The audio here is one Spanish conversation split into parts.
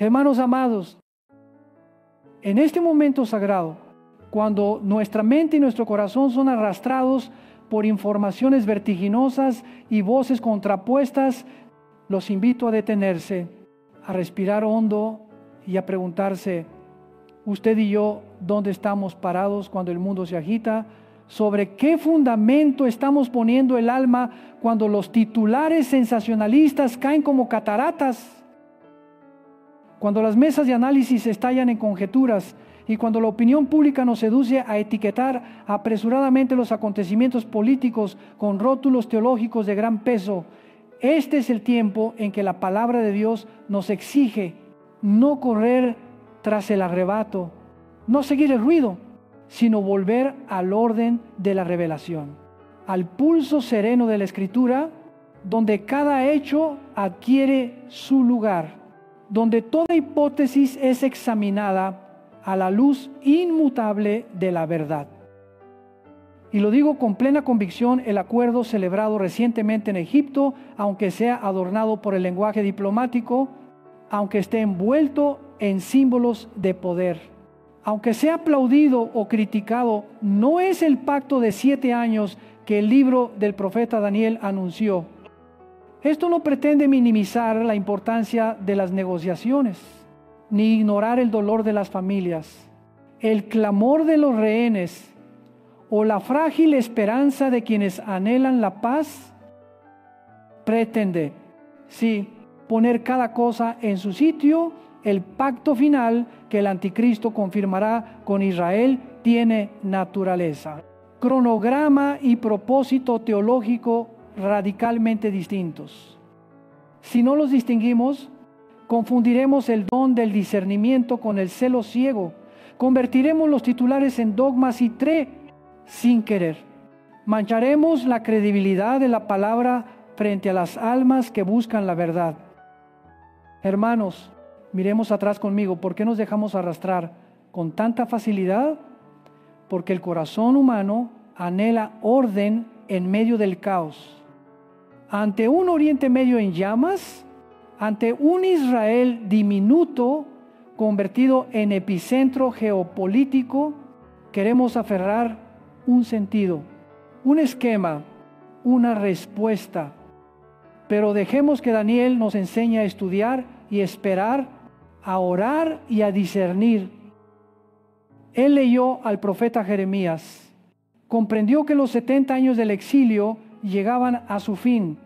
Hermanos amados, en este momento sagrado, cuando nuestra mente y nuestro corazón son arrastrados por informaciones vertiginosas y voces contrapuestas, los invito a detenerse, a respirar hondo y a preguntarse, usted y yo, ¿dónde estamos parados cuando el mundo se agita? ¿Sobre qué fundamento estamos poniendo el alma cuando los titulares sensacionalistas caen como cataratas? Cuando las mesas de análisis estallan en conjeturas y cuando la opinión pública nos seduce a etiquetar apresuradamente los acontecimientos políticos con rótulos teológicos de gran peso, este es el tiempo en que la palabra de Dios nos exige no correr tras el arrebato, no seguir el ruido, sino volver al orden de la revelación, al pulso sereno de la Escritura, donde cada hecho adquiere su lugar, donde toda hipótesis es examinada a la luz inmutable de la verdad. Y lo digo con plena convicción, el acuerdo celebrado recientemente en Egipto, aunque sea adornado por el lenguaje diplomático, aunque esté envuelto en símbolos de poder, aunque sea aplaudido o criticado, no es el pacto de 7 años que el libro del profeta Daniel anunció. Esto no pretende minimizar la importancia de las negociaciones, ni ignorar el dolor de las familias, el clamor de los rehenes o la frágil esperanza de quienes anhelan la paz. Pretende, sí, poner cada cosa en su sitio. El pacto final que el anticristo confirmará con Israel tiene naturaleza, cronograma y propósito teológico radicalmente distintos. Si no los distinguimos, confundiremos el don del discernimiento con el celo ciego, convertiremos los titulares en dogmas y sin querer. Mancharemos la credibilidad de la palabra frente a las almas que buscan la verdad. Hermanos, miremos atrás conmigo. ¿Por qué nos dejamos arrastrar con tanta facilidad? Porque el corazón humano anhela orden en medio del caos. Ante un Oriente Medio en llamas, ante un Israel diminuto convertido en epicentro geopolítico, queremos aferrar un sentido, un esquema, una respuesta. Pero dejemos que Daniel nos enseñe a estudiar y esperar, a orar y a discernir. Él leyó al profeta Jeremías, comprendió que los 70 años del exilio llegaban a su fin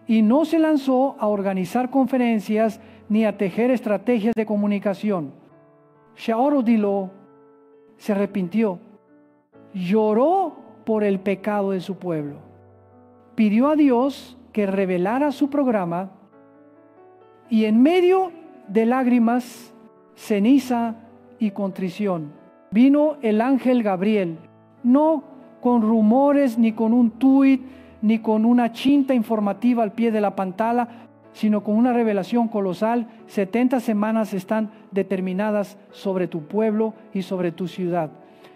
y no se lanzó a organizar conferencias ni a tejer estrategias de comunicación. Shaorodilo se arrepintió, lloró por el pecado de su pueblo, pidió a Dios que revelara su programa y en medio de lágrimas, ceniza y contrición, vino el ángel Gabriel, no con rumores, ni con un tuit, ni con una chinta informativa al pie de la pantalla, sino con una revelación colosal. 70 semanas están determinadas sobre tu pueblo y sobre tu ciudad.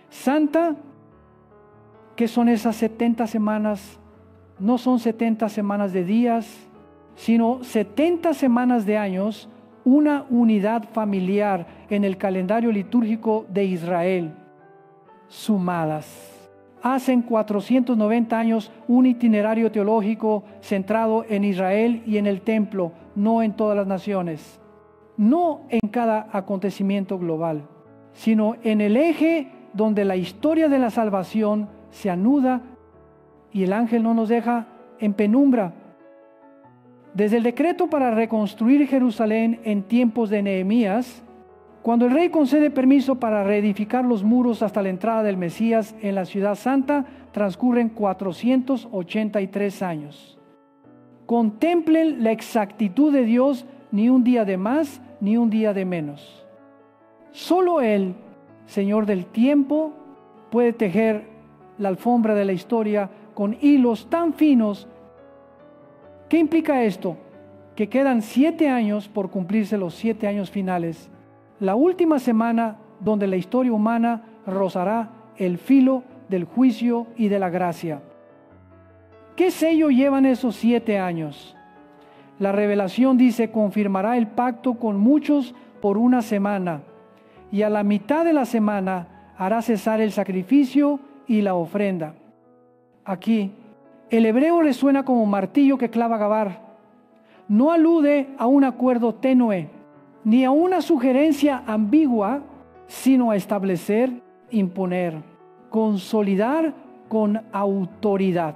Santa, ¿qué son esas 70 semanas? No son 70 semanas de días, sino 70 semanas de años, una unidad familiar en el calendario litúrgico de Israel, sumadas. Hacen 490 años un itinerario teológico centrado en Israel y en el templo, no en todas las naciones, no en cada acontecimiento global, sino en el eje donde la historia de la salvación se anuda y el ángel no nos deja en penumbra. Desde el decreto para reconstruir Jerusalén en tiempos de Nehemías, cuando el rey concede permiso para reedificar los muros hasta la entrada del Mesías en la ciudad santa, transcurren 483 años. Contemplen la exactitud de Dios, ni un día de más, ni un día de menos. Solo Él, Señor del tiempo, puede tejer la alfombra de la historia con hilos tan finos. ¿Qué implica esto? Que quedan 7 años por cumplirse los 7 años finales. La última semana donde la historia humana rozará el filo del juicio y de la gracia. ¿Qué sello llevan esos 7 años? La revelación dice: confirmará el pacto con muchos por una semana, y a la mitad de la semana hará cesar el sacrificio y la ofrenda. Aquí, el hebreo resuena como martillo que clava Gabar. No alude a un acuerdo tenue, ni a una sugerencia ambigua, sino a establecer, imponer, consolidar con autoridad,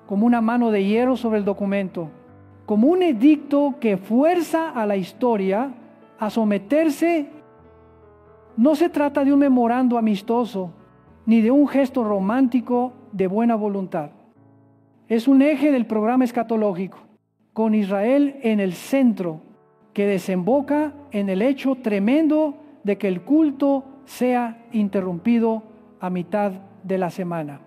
como una mano de hierro sobre el documento, como un edicto que fuerza a la historia a someterse. No se trata de un memorando amistoso, ni de un gesto romántico de buena voluntad. Es un eje del programa escatológico, con Israel en el centro, que desemboca en el hecho tremendo de que el culto sea interrumpido a mitad de la semana,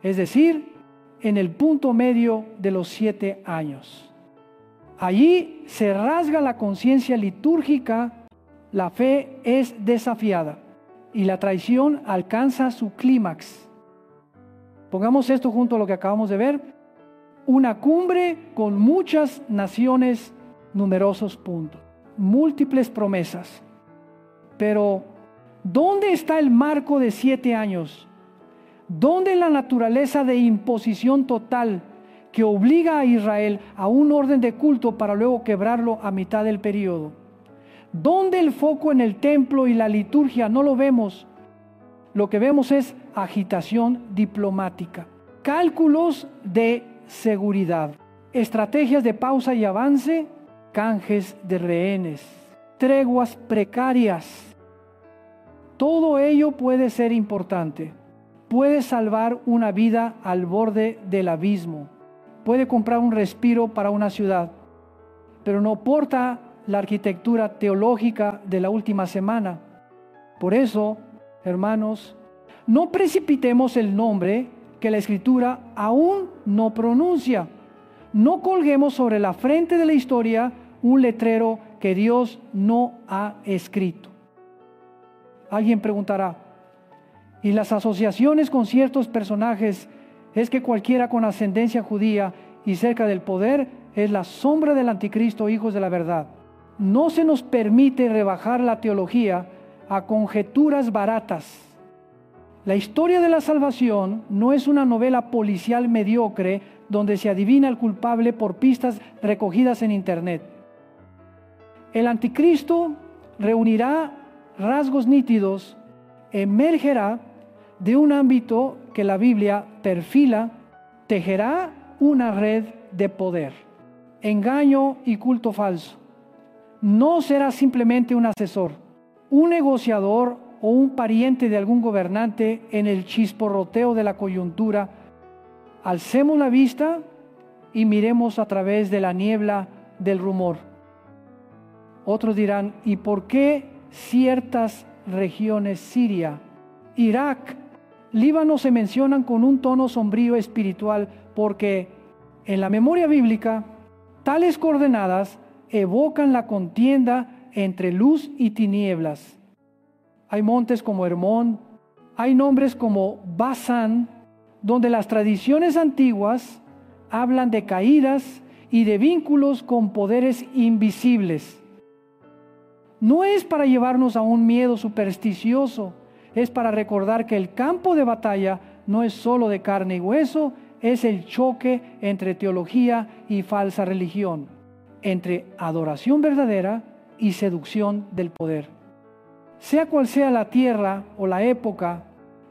es decir, en el punto medio de los 7 años. Allí se rasga la conciencia litúrgica, la fe es desafiada y la traición alcanza su clímax. Pongamos esto junto a lo que acabamos de ver: una cumbre con muchas naciones, numerosos puntos, múltiples promesas. Pero, ¿dónde está el marco de 7 años? ¿Dónde la naturaleza de imposición total que obliga a Israel a un orden de culto para luego quebrarlo a mitad del periodo? ¿Dónde el foco en el templo y la liturgia? No lo vemos. Lo que vemos es agitación diplomática, cálculos de seguridad, estrategias de pausa y avance, canjes de rehenes, treguas precarias. Todo ello puede ser importante. Puede salvar una vida al borde del abismo. Puede comprar un respiro para una ciudad. Pero no porta la arquitectura teológica de la última semana. Por eso, hermanos, no precipitemos el nombre que la Escritura aún no pronuncia. No colguemos sobre la frente de la historia un letrero que Dios no ha escrito. Alguien preguntará, ¿y las asociaciones con ciertos personajes es que cualquiera con ascendencia judía y cerca del poder es la sombra del anticristo, hijos de la verdad? No se nos permite rebajar la teología a conjeturas baratas. La historia de la salvación no es una novela policial mediocre donde se adivina el culpable por pistas recogidas en internet. El anticristo reunirá rasgos nítidos, emergerá de un ámbito que la Biblia perfila, tejerá una red de poder, engaño y culto falso. No será simplemente un asesor, un negociador o un pariente de algún gobernante en el chisporroteo de la coyuntura. Alcemos la vista y miremos a través de la niebla del rumor. Otros dirán, ¿y por qué ciertas regiones, Siria, Irak, Líbano se mencionan con un tono sombrío espiritual? Porque en la memoria bíblica, tales coordenadas evocan la contienda entre luz y tinieblas. Hay montes como Hermón, hay nombres como Basán, donde las tradiciones antiguas hablan de caídas y de vínculos con poderes invisibles. No es para llevarnos a un miedo supersticioso, es para recordar que el campo de batalla no es solo de carne y hueso, es el choque entre teología y falsa religión, entre adoración verdadera y seducción del poder. Sea cual sea la tierra o la época,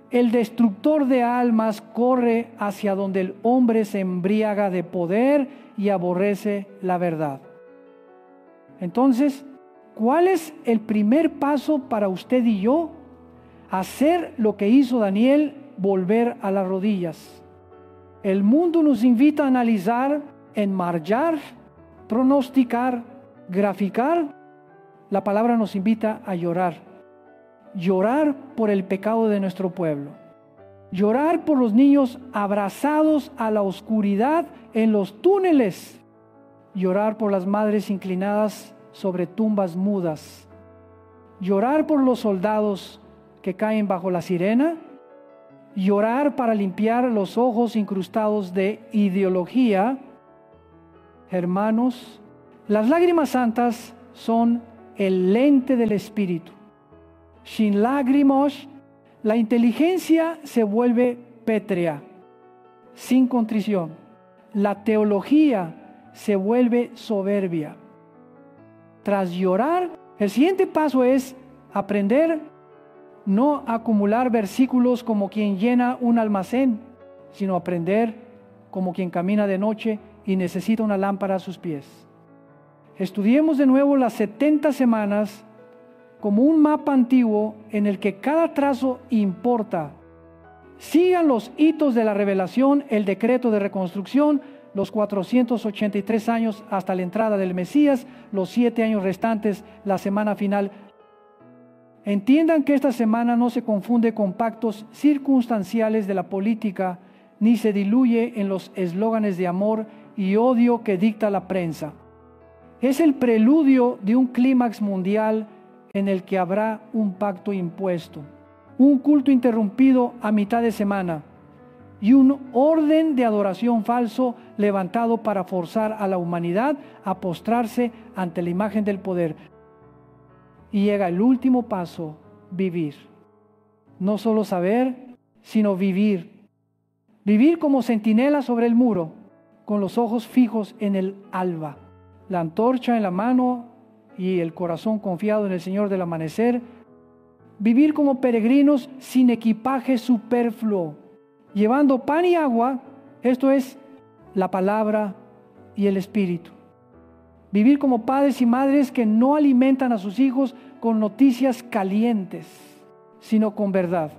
el destructor de almas corre hacia donde el hombre se embriaga de poder y aborrece la verdad. Entonces, ¿cuál es el primer paso para usted y yo? Hacer lo que hizo Daniel, volver a las rodillas. El mundo nos invita a analizar, enmarcar, pronosticar, graficar. La palabra nos invita a llorar. Llorar por el pecado de nuestro pueblo. Llorar por los niños abrazados a la oscuridad en los túneles. Llorar por las madres inclinadas sobre tumbas mudas. Llorar por los soldados que caen bajo la sirena. Llorar para limpiar los ojos incrustados de ideología. Hermanos, las lágrimas santas son el lente del espíritu. Sin lágrimas, la inteligencia se vuelve pétrea. Sin contrición, la teología se vuelve soberbia. Tras llorar, el siguiente paso es aprender, no acumular versículos como quien llena un almacén, sino aprender como quien camina de noche y necesita una lámpara a sus pies. Estudiemos de nuevo las 70 semanas como un mapa antiguo en el que cada trazo importa. Sigan los hitos de la revelación, el decreto de reconstrucción, los 483 años hasta la entrada del Mesías, los 7 años restantes, la semana final. Entiendan que esta semana no se confunde con pactos circunstanciales de la política, ni se diluye en los eslóganes de amor y odio que dicta la prensa. Es el preludio de un clímax mundial en el que habrá un pacto impuesto, un culto interrumpido a mitad de semana y un orden de adoración falso levantado para forzar a la humanidad a postrarse ante la imagen del poder. Y llega el último paso, vivir. No solo saber, sino vivir. Vivir como centinela sobre el muro, con los ojos fijos en el alba, la antorcha en la mano y el corazón confiado en el Señor del amanecer. Vivir como peregrinos sin equipaje superfluo, llevando pan y agua, esto es, la palabra y el Espíritu. Vivir como padres y madres que no alimentan a sus hijos con noticias calientes, sino con verdad.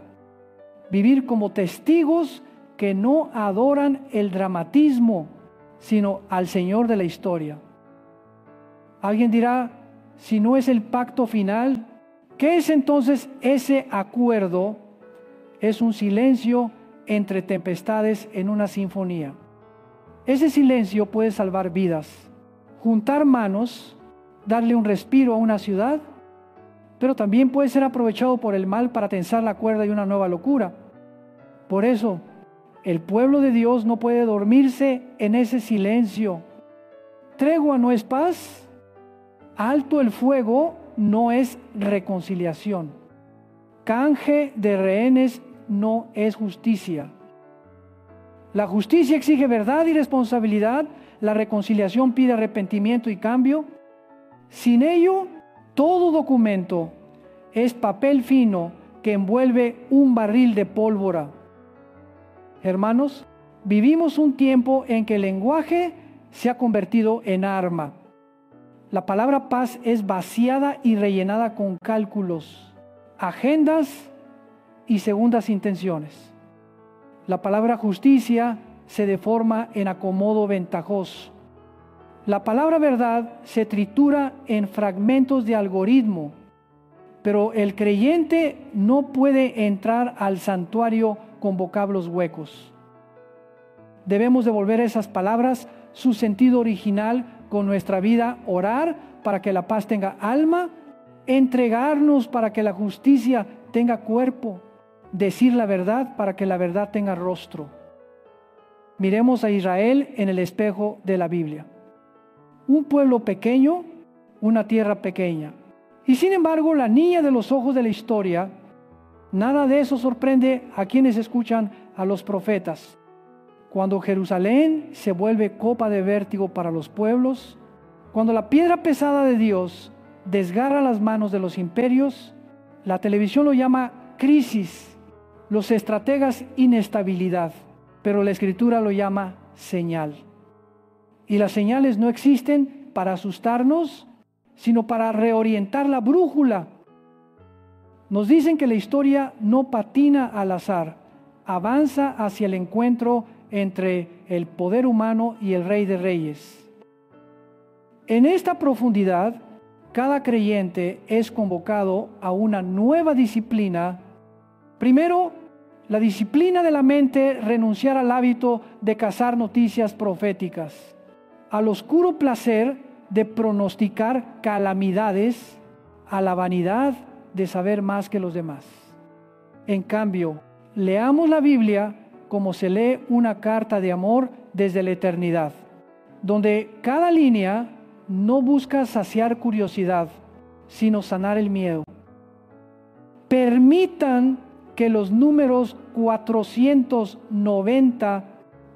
Vivir como testigos que no adoran el dramatismo, sino al Señor de la historia. Alguien dirá, si no es el pacto final, ¿qué es entonces ese acuerdo? Es un silencio entre tempestades en una sinfonía. Ese silencio puede salvar vidas. Juntar manos, darle un respiro a una ciudad, pero también puede ser aprovechado por el mal para tensar la cuerda de una nueva locura. Por eso, el pueblo de Dios no puede dormirse en ese silencio. Tregua no es paz, alto el fuego no es reconciliación. Canje de rehenes no es justicia. La justicia exige verdad y responsabilidad. La reconciliación pide arrepentimiento y cambio. Sin ello, todo documento es papel fino que envuelve un barril de pólvora. Hermanos, vivimos un tiempo en que el lenguaje se ha convertido en arma. La palabra paz es vaciada y rellenada con cálculos, agendas y segundas intenciones. La palabra justicia se deforma en acomodo ventajoso. La palabra verdad se tritura en fragmentos de algoritmo, pero el creyente no puede entrar al santuario con vocablos huecos. Debemos devolver a esas palabras su sentido original con nuestra vida, orar para que la paz tenga alma, entregarnos para que la justicia tenga cuerpo, decir la verdad para que la verdad tenga rostro. Miremos a Israel en el espejo de la Biblia. Un pueblo pequeño, una tierra pequeña. Y sin embargo, la niña de los ojos de la historia, nada de eso sorprende a quienes escuchan a los profetas. Cuando Jerusalén se vuelve copa de vértigo para los pueblos, cuando la piedra pesada de Dios desgarra las manos de los imperios, la televisión lo llama crisis, los estrategas inestabilidad, pero la Escritura lo llama señal. Y las señales no existen para asustarnos, sino para reorientar la brújula. Nos dicen que la historia no patina al azar, avanza hacia el encuentro entre el poder humano y el Rey de Reyes. En esta profundidad, cada creyente es convocado a una nueva disciplina. Primero, la disciplina de la mente, renunciar al hábito de cazar noticias proféticas, al oscuro placer de pronosticar calamidades, a la vanidad de saber más que los demás. En cambio, leamos la Biblia como se lee una carta de amor desde la eternidad, donde cada línea no busca saciar curiosidad, sino sanar el miedo. Permitan que los números 490,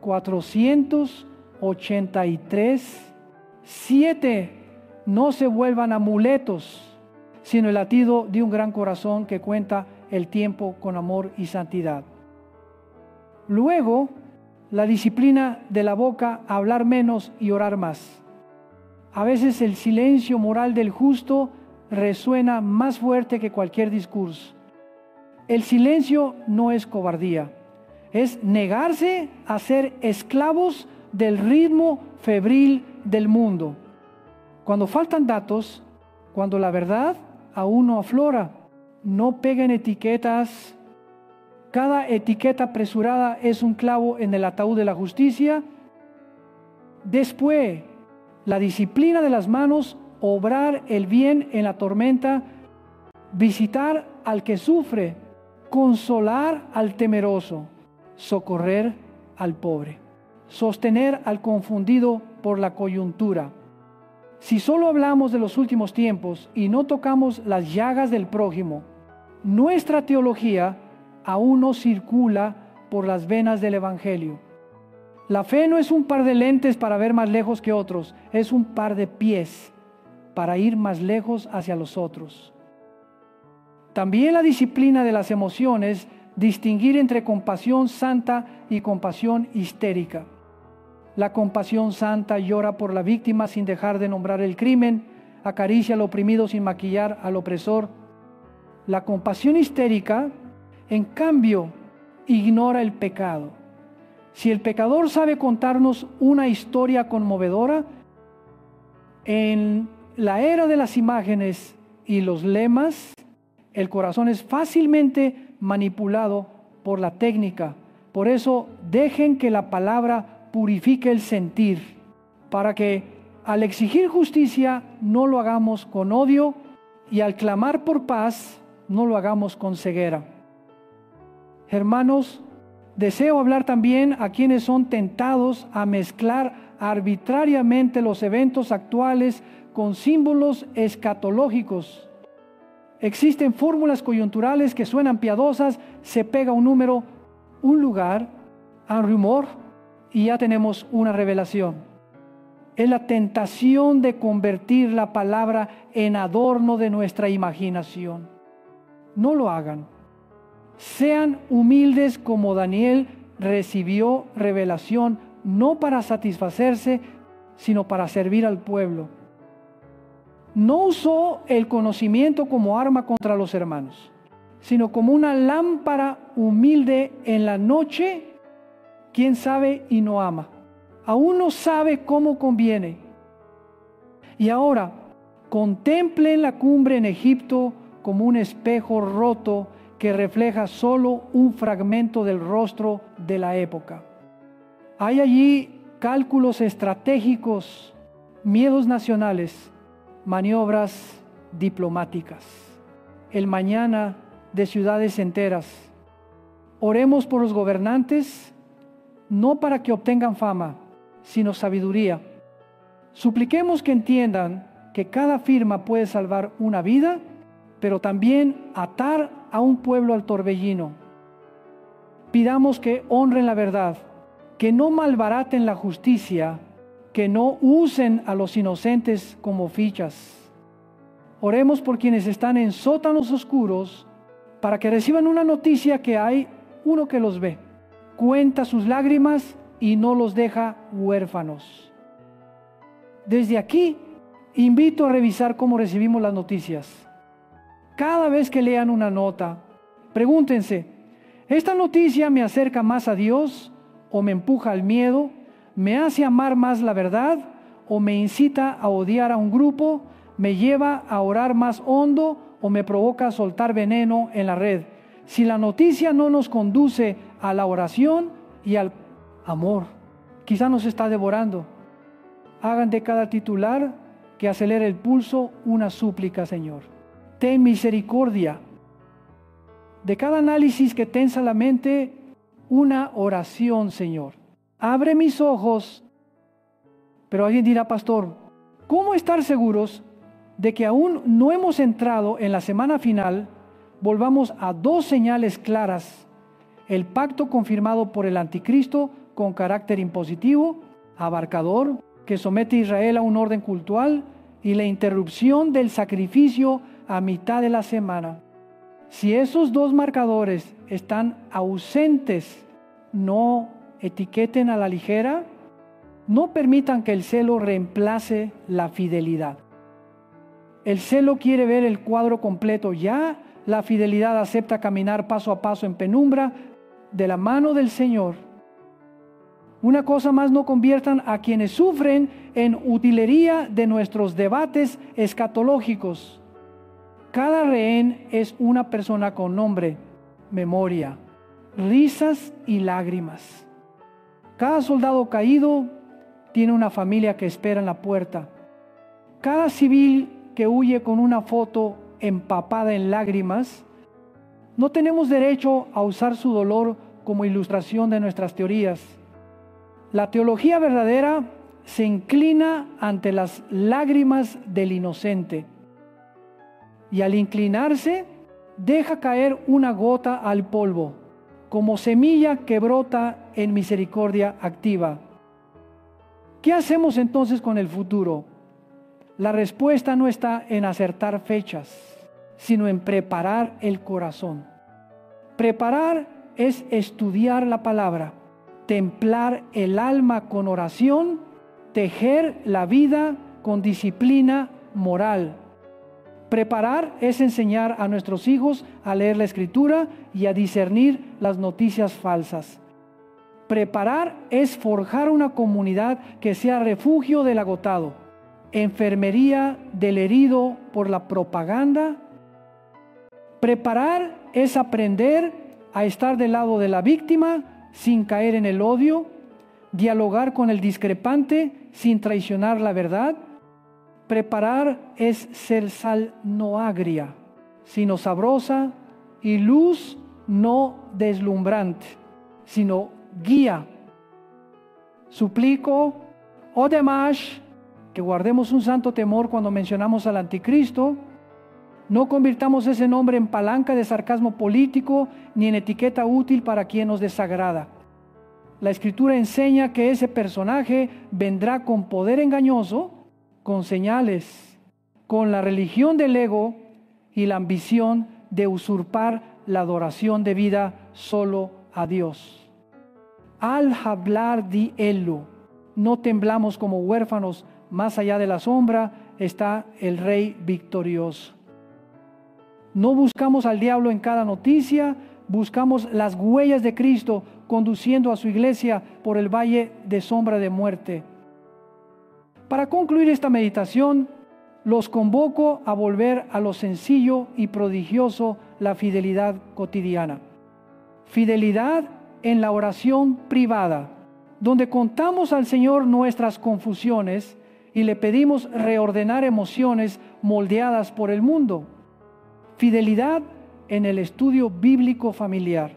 483, 7 no se vuelvan amuletos, sino el latido de un gran corazón que cuenta el tiempo con amor y santidad. Luego, la disciplina de la boca, hablar menos y orar más. A veces el silencio moral del justo resuena más fuerte que cualquier discurso. El silencio no es cobardía, es negarse a ser esclavos del ritmo febril del mundo. Cuando faltan datos, cuando la verdad aún no aflora, no peguen etiquetas. Cada etiqueta apresurada es un clavo en el ataúd de la justicia. Después, la disciplina de las manos, obrar el bien en la tormenta, visitar al que sufre, consolar al temeroso, socorrer al pobre, sostener al confundido por la coyuntura. Si solo hablamos de los últimos tiempos y no tocamos las llagas del prójimo, nuestra teología aún no circula por las venas del Evangelio. La fe no es un par de lentes para ver más lejos que otros, es un par de pies para ir más lejos hacia los otros. También la disciplina de las emociones, distinguir entre compasión santa y compasión histérica. La compasión santa llora por la víctima sin dejar de nombrar el crimen, acaricia al oprimido sin maquillar al opresor. La compasión histérica, en cambio, ignora el pecado. Si el pecador sabe contarnos una historia conmovedora, en la era de las imágenes y los lemas, el corazón es fácilmente manipulado por la técnica. Por eso, dejen que la palabra purifique el sentir, para que al exigir justicia no lo hagamos con odio y al clamar por paz no lo hagamos con ceguera. Hermanos, deseo hablar también a quienes son tentados a mezclar arbitrariamente los eventos actuales con símbolos escatológicos. Existen fórmulas coyunturales que suenan piadosas, se pega un número, un lugar, un rumor y ya tenemos una revelación. Es la tentación de convertir la palabra en adorno de nuestra imaginación. No lo hagan. Sean humildes como Daniel recibió revelación, no para satisfacerse, sino para servir al pueblo. No usó el conocimiento como arma contra los hermanos, sino como una lámpara humilde en la noche. Quien sabe y no ama, aún no sabe cómo conviene. Y ahora, contemplen la cumbre en Egipto como un espejo roto que refleja solo un fragmento del rostro de la época. Hay allí cálculos estratégicos, miedos nacionales, maniobras diplomáticas, el mañana de ciudades enteras. Oremos por los gobernantes, no para que obtengan fama, sino sabiduría. Supliquemos que entiendan que cada firma puede salvar una vida, pero también atar a un pueblo al torbellino. Pidamos que honren la verdad, que no malbaraten la justicia, que no usen a los inocentes como fichas. Oremos por quienes están en sótanos oscuros, para que reciban una noticia que hay uno que los ve, cuenta sus lágrimas y no los deja huérfanos. Desde aquí, invito a revisar cómo recibimos las noticias. Cada vez que lean una nota, pregúntense, ¿esta noticia me acerca más a Dios o me empuja al miedo? ¿Me hace amar más la verdad o me incita a odiar a un grupo? ¿Me lleva a orar más hondo o me provoca a soltar veneno en la red? Si la noticia no nos conduce a la oración y al amor, quizá nos está devorando. Hagan de cada titular que acelere el pulso una súplica, Señor. Ten misericordia. De cada análisis que tensa la mente, una oración, Señor. Abre mis ojos. Pero alguien dirá, pastor, ¿cómo estar seguros de que aún no hemos entrado en la semana final, volvamos a dos señales claras: el pacto confirmado por el anticristo con carácter impositivo, abarcador, que somete a Israel a un orden cultural, y la interrupción del sacrificio a mitad de la semana. Si esos dos marcadores están ausentes, no etiqueten a la ligera, no permitan que el celo reemplace la fidelidad. El celo quiere ver el cuadro completo ya, la fidelidad acepta caminar paso a paso en penumbra de la mano del Señor. Una cosa más, no conviertan a quienes sufren en utilería de nuestros debates escatológicos. Cada rehén es una persona con nombre, memoria, risas y lágrimas. Cada soldado caído tiene una familia que espera en la puerta. Cada civil que huye con una foto empapada en lágrimas, no tenemos derecho a usar su dolor como ilustración de nuestras teorías. La teología verdadera se inclina ante las lágrimas del inocente, y al inclinarse deja caer una gota al polvo, como semilla que brota en misericordia activa. ¿Qué hacemos entonces con el futuro? La respuesta no está en acertar fechas, sino en preparar el corazón. Preparar es estudiar la palabra, templar el alma con oración, tejer la vida con disciplina moral. Preparar es enseñar a nuestros hijos a leer la Escritura y a discernir las noticias falsas. Preparar es forjar una comunidad que sea refugio del agotado, enfermería del herido por la propaganda. Preparar es aprender a estar del lado de la víctima sin caer en el odio, dialogar con el discrepante sin traicionar la verdad. Preparar es ser sal no agria, sino sabrosa, y luz no deslumbrante, sino guía. Suplico, además, que guardemos un santo temor cuando mencionamos al anticristo. No convirtamos ese nombre en palanca de sarcasmo político ni en etiqueta útil para quien nos desagrada. La Escritura enseña que ese personaje vendrá con poder engañoso, con señales, con la religión del ego y la ambición de usurpar la adoración debida solo a Dios. Al hablar di Elo, no temblamos como huérfanos, más allá de la sombra está el Rey victorioso. No buscamos al diablo en cada noticia, buscamos las huellas de Cristo conduciendo a su iglesia por el valle de sombra de muerte. Para concluir esta meditación, los convoco a volver a lo sencillo y prodigioso, la fidelidad cotidiana. Fidelidad en la oración privada, donde contamos al Señor nuestras confusiones y le pedimos reordenar emociones moldeadas por el mundo. Fidelidad en el estudio bíblico familiar,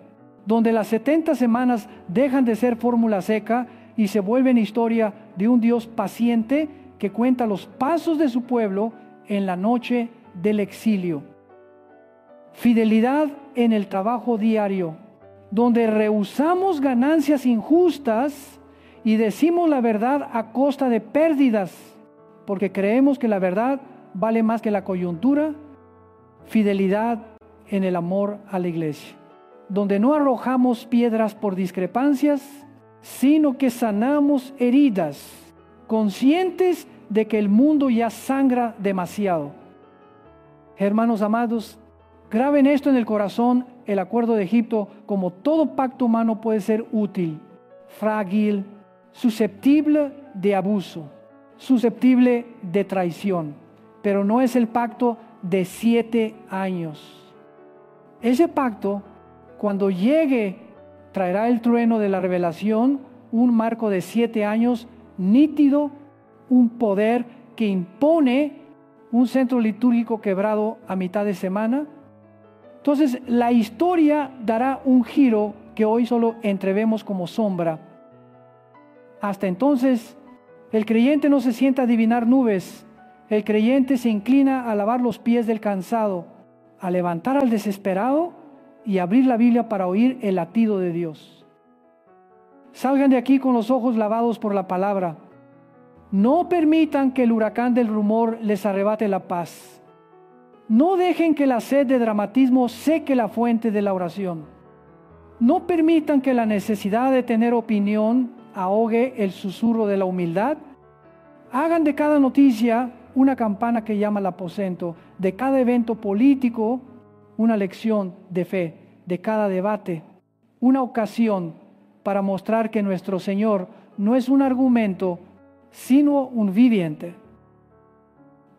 donde las 70 semanas dejan de ser fórmula seca y se vuelven historia de un Dios paciente que cuenta los pasos de su pueblo en la noche del exilio. Fidelidad en el trabajo diario, donde rehusamos ganancias injustas y decimos la verdad a costa de pérdidas, porque creemos que la verdad vale más que la coyuntura. Fidelidad en el amor a la iglesia, donde no arrojamos piedras por discrepancias, sino que sanamos heridas, conscientes de que el mundo ya sangra demasiado. Hermanos amados, graben esto en el corazón: el acuerdo de Egipto, como todo pacto humano, puede ser útil, frágil, susceptible de abuso, susceptible de traición, pero no es el pacto de 7 años. Ese pacto, cuando llegue, traerá el trueno de la revelación, un marco de 7 años nítido, un poder que impone un centro litúrgico quebrado a mitad de semana. Entonces, la historia dará un giro que hoy solo entrevemos como sombra. Hasta entonces, el creyente no se sienta a adivinar nubes, El creyente se inclina a lavar los pies del cansado, a levantar al desesperado y abrir la Biblia para oír el latido de Dios. Salgan de aquí con los ojos lavados por la palabra. No permitan que el huracán del rumor les arrebate la paz. No dejen que la sed de dramatismo seque la fuente de la oración. No permitan que la necesidad de tener opinión ahogue el susurro de la humildad. Hagan de cada noticia una campana que llama al aposento, de cada evento político una lección de fe, de cada debate una ocasión para mostrar que nuestro Señor no es un argumento, sino un viviente.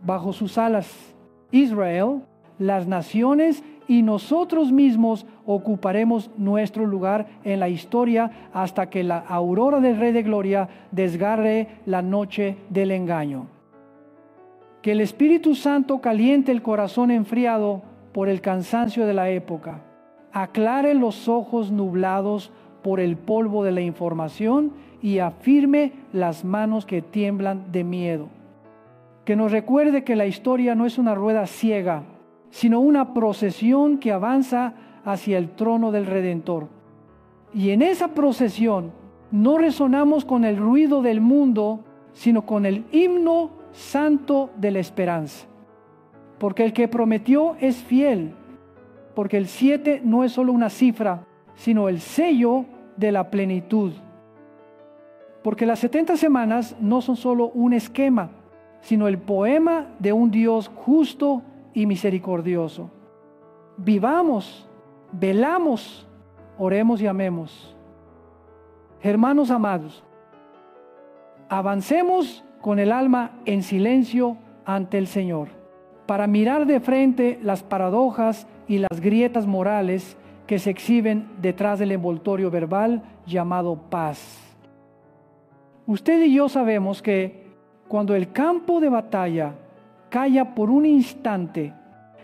Bajo sus alas, Israel, las naciones y nosotros mismos ocuparemos nuestro lugar en la historia hasta que la aurora del Rey de Gloria desgarre la noche del engaño. Que el Espíritu Santo caliente el corazón enfriado por el cansancio de la época, aclare los ojos nublados por el polvo de la información y afirme las manos que tiemblan de miedo. Que nos recuerde que la historia no es una rueda ciega, sino una procesión que avanza hacia el trono del Redentor. Y en esa procesión no resonamos con el ruido del mundo, sino con el himno santo de la esperanza. Porque el que prometió es fiel, porque el 7 no es solo una cifra, sino el sello de la plenitud. Porque las 70 semanas no son solo un esquema, sino el poema de un Dios justo y misericordioso. Vivamos, velamos, oremos y amemos. Hermanos amados, avancemos con el alma en silencio ante el Señor, para mirar de frente las paradojas y las grietas morales que se exhiben detrás del envoltorio verbal llamado paz. Usted y yo sabemos que cuando el campo de batalla calla por un instante,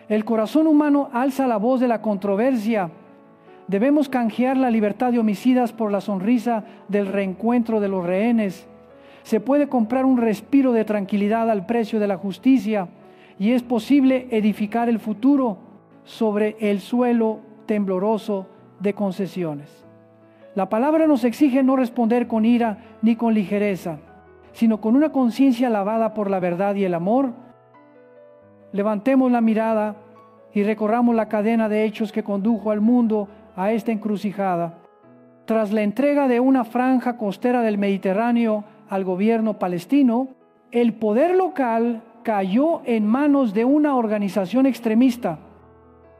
el corazón humano alza la voz de la controversia. Debemos canjear la libertad de homicidas por la sonrisa del reencuentro de los rehenes. Se puede comprar un respiro de tranquilidad al precio de la justicia, y es posible edificar el futuro sobre el suelo tembloroso de concesiones. La palabra nos exige no responder con ira ni con ligereza, sino con una conciencia lavada por la verdad y el amor. Levantemos la mirada y recorramos la cadena de hechos que condujo al mundo a esta encrucijada. Tras la entrega de una franja costera del Mediterráneo al gobierno palestino, el poder local cayó en manos de una organización extremista.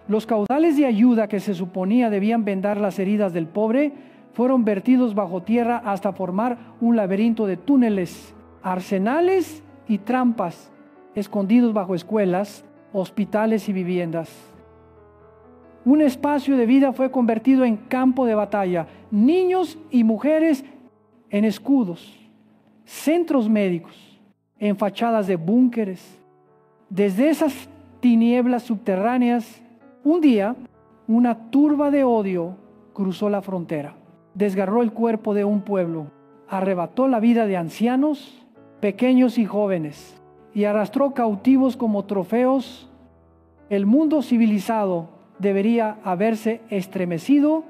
Los caudales de ayuda que se suponía debían vendar las heridas del pobre fueron vertidos bajo tierra hasta formar un laberinto de túneles, arsenales y trampas, escondidos bajo escuelas, hospitales y viviendas. Un espacio de vida fue convertido en campo de batalla, niños y mujeres en escudos, centros médicos, en fachadas de búnkeres. Desde esas tinieblas subterráneas, un día, una turba de odio cruzó la frontera, desgarró el cuerpo de un pueblo, arrebató la vida de ancianos, pequeños y jóvenes, y arrastró cautivos como trofeos. El mundo civilizado debería haberse estremecido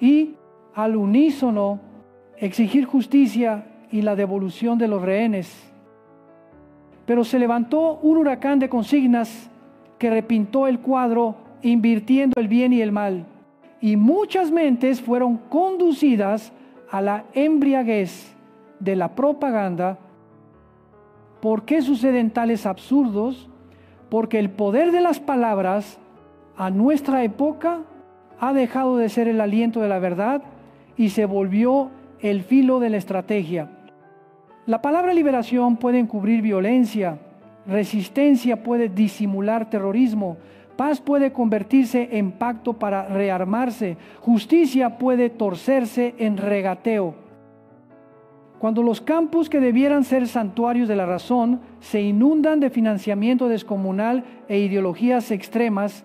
y, al unísono, exigir justicia y la devolución de los rehenes. Pero se levantó un huracán de consignas que repintó el cuadro, invirtiendo el bien y el mal, y muchas mentes fueron conducidas a la embriaguez de la propaganda. ¿Por qué suceden tales absurdos? Porque el poder de las palabras a nuestra época ha dejado de ser el aliento de la verdad y se volvió el filo de la estrategia. La palabra liberación puede encubrir violencia, resistencia puede disimular terrorismo, paz puede convertirse en pacto para rearmarse, justicia puede torcerse en regateo. Cuando los campus que debieran ser santuarios de la razón se inundan de financiamiento descomunal e ideologías extremas,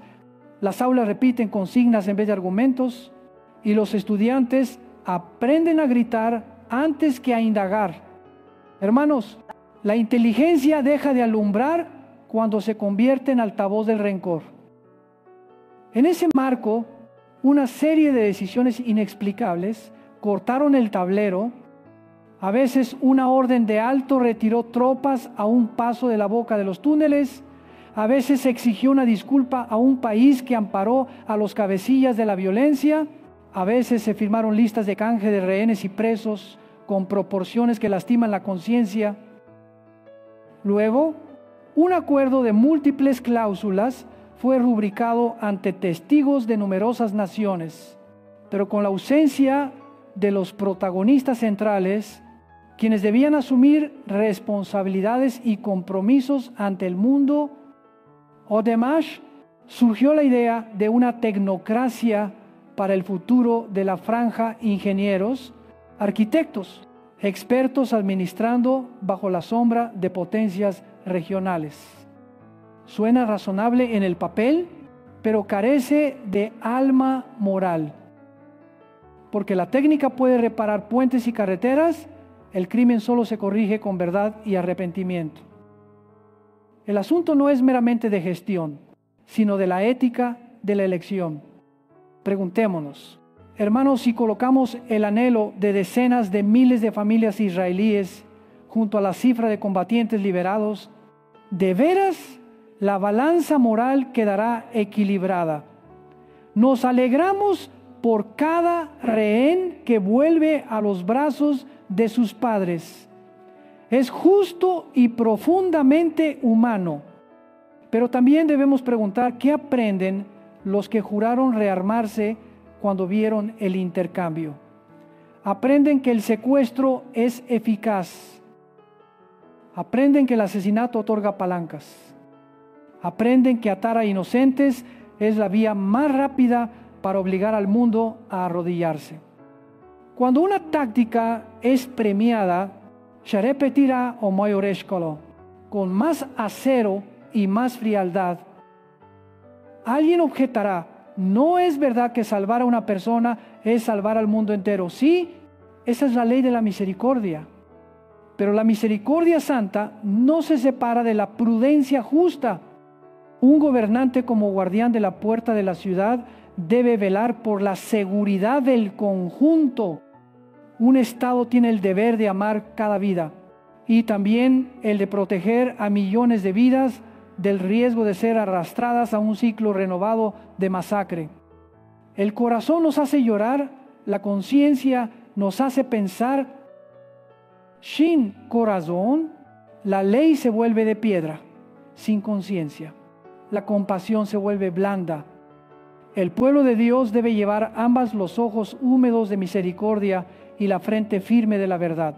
las aulas repiten consignas en vez de argumentos y los estudiantes aprenden a gritar antes que a indagar. Hermanos, La inteligencia deja de alumbrar cuando se convierte en altavoz del rencor. En ese marco, una serie de decisiones inexplicables cortaron el tablero. A veces una orden de alto retiró tropas a un paso de la boca de los túneles. A veces se exigió una disculpa a un país que amparó a los cabecillas de la violencia. A veces se firmaron listas de canje de rehenes y presos con proporciones que lastiman la conciencia. Luego, un acuerdo de múltiples cláusulas fue rubricado ante testigos de numerosas naciones, pero con la ausencia de los protagonistas centrales, quienes debían asumir responsabilidades y compromisos ante el mundo. Además, surgió la idea de una tecnocracia para el futuro de la franja: ingenieros, arquitectos, expertos administrando bajo la sombra de potencias regionales. Suena razonable en el papel, pero carece de alma moral. Porque la técnica puede reparar puentes y carreteras, el crimen solo se corrige con verdad y arrepentimiento. El asunto no es meramente de gestión, sino de la ética de la elección. Preguntémonos, hermanos, si colocamos el anhelo de decenas de miles de familias israelíes junto a la cifra de combatientes liberados, ¿de veras la balanza moral quedará equilibrada? Nos alegramos por cada rehén que vuelve a los brazos de sus padres. Es justo y profundamente humano. Pero también debemos preguntar qué aprenden los que juraron rearmarse cuando vieron el intercambio. Aprenden que el secuestro es eficaz. Aprenden que el asesinato otorga palancas. Aprenden que atar a inocentes es la vía más rápida para obligar al mundo a arrodillarse. Cuando una táctica es premiada, se repetirá o mayoreshkolo, con más acero y más frialdad. Alguien objetará: ¿no es verdad que salvar a una persona es salvar al mundo entero? Sí, esa es la ley de la misericordia. Pero la misericordia santa no se separa de la prudencia justa. Un gobernante, como guardián de la puerta de la ciudad, debe velar por la seguridad del conjunto. Un Estado tiene el deber de amar cada vida y también el de proteger a millones de vidas del riesgo de ser arrastradas a un ciclo renovado de masacre. El corazón nos hace llorar, la conciencia nos hace pensar. Sin corazón, la ley se vuelve de piedra. Sin conciencia, la compasión se vuelve blanda. El pueblo de Dios debe llevar ambas los ojos húmedos de misericordia y la frente firme de la verdad.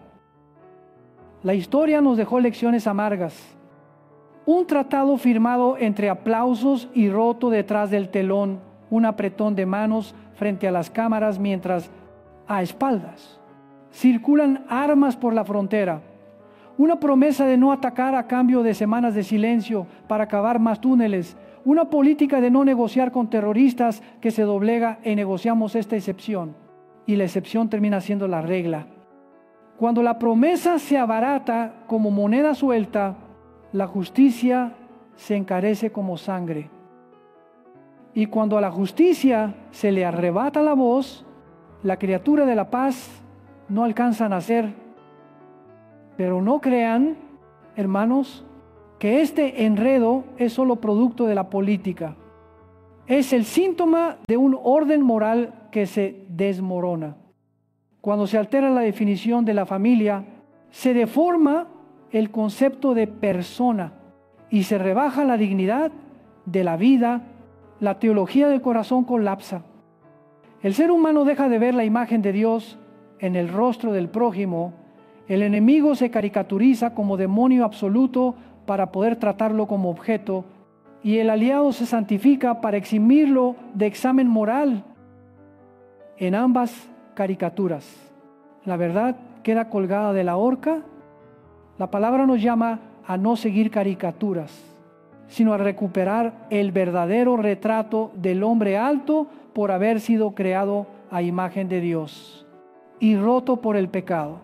La historia nos dejó lecciones amargas. Un tratado firmado entre aplausos y roto detrás del telón, un apretón de manos frente a las cámaras mientras, a espaldas, circulan armas por la frontera. Una promesa de no atacar a cambio de semanas de silencio para cavar más túneles. Una política de no negociar con terroristas que se doblega y negociamos esta excepción. Y la excepción termina siendo la regla. Cuando la promesa se abarata como moneda suelta, la justicia se encarece como sangre. Y cuando a la justicia se le arrebata la voz, la criatura de la paz no alcanza a nacer. Pero no crean, hermanos, que este enredo es solo producto de la política. Es el síntoma de un orden moral que se desmorona. Cuando se altera la definición de la familia, se deforma el concepto de persona y se rebaja la dignidad de la vida. La teología del corazón colapsa. El ser humano deja de ver la imagen de Dios en el rostro del prójimo. El enemigo se caricaturiza como demonio absoluto para poder tratarlo como objeto, y el aliado se santifica para eximirlo de examen moral. En ambas caricaturas, la verdad queda colgada de la horca. La palabra nos llama a no seguir caricaturas, sino a recuperar el verdadero retrato del hombre alto por haber sido creado a imagen de Dios y roto por el pecado,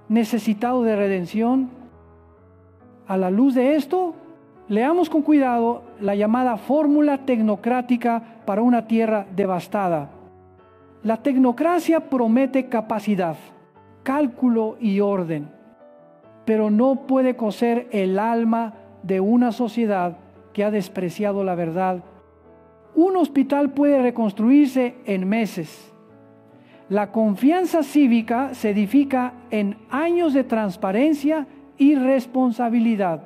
necesitado de redención. A la luz de esto, leamos con cuidado la llamada fórmula tecnocrática para una tierra devastada. La tecnocracia promete capacidad, cálculo y orden, pero no puede coser el alma de una sociedad que ha despreciado la verdad. Un hospital puede reconstruirse en meses. La confianza cívica se edifica en años de transparencia y responsabilidad.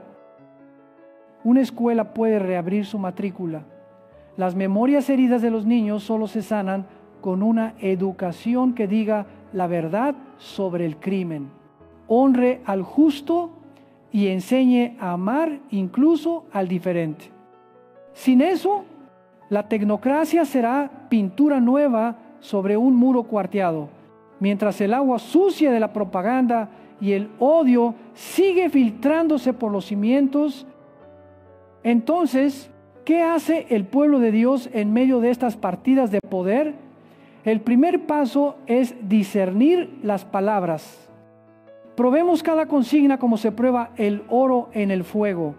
Una escuela puede reabrir su matrícula. Las memorias heridas de los niños solo se sanan con una educación que diga la verdad sobre el crimen, honre al justo y enseñe a amar incluso al diferente. Sin eso, la tecnocracia será pintura nueva sobre un muro cuarteado, mientras el agua sucia de la propaganda y el odio sigue filtrándose por los cimientos. Entonces, ¿qué hace el pueblo de Dios en medio de estas partidas de poder? El primer paso es discernir las palabras. Probemos cada consigna como se prueba el oro en el fuego.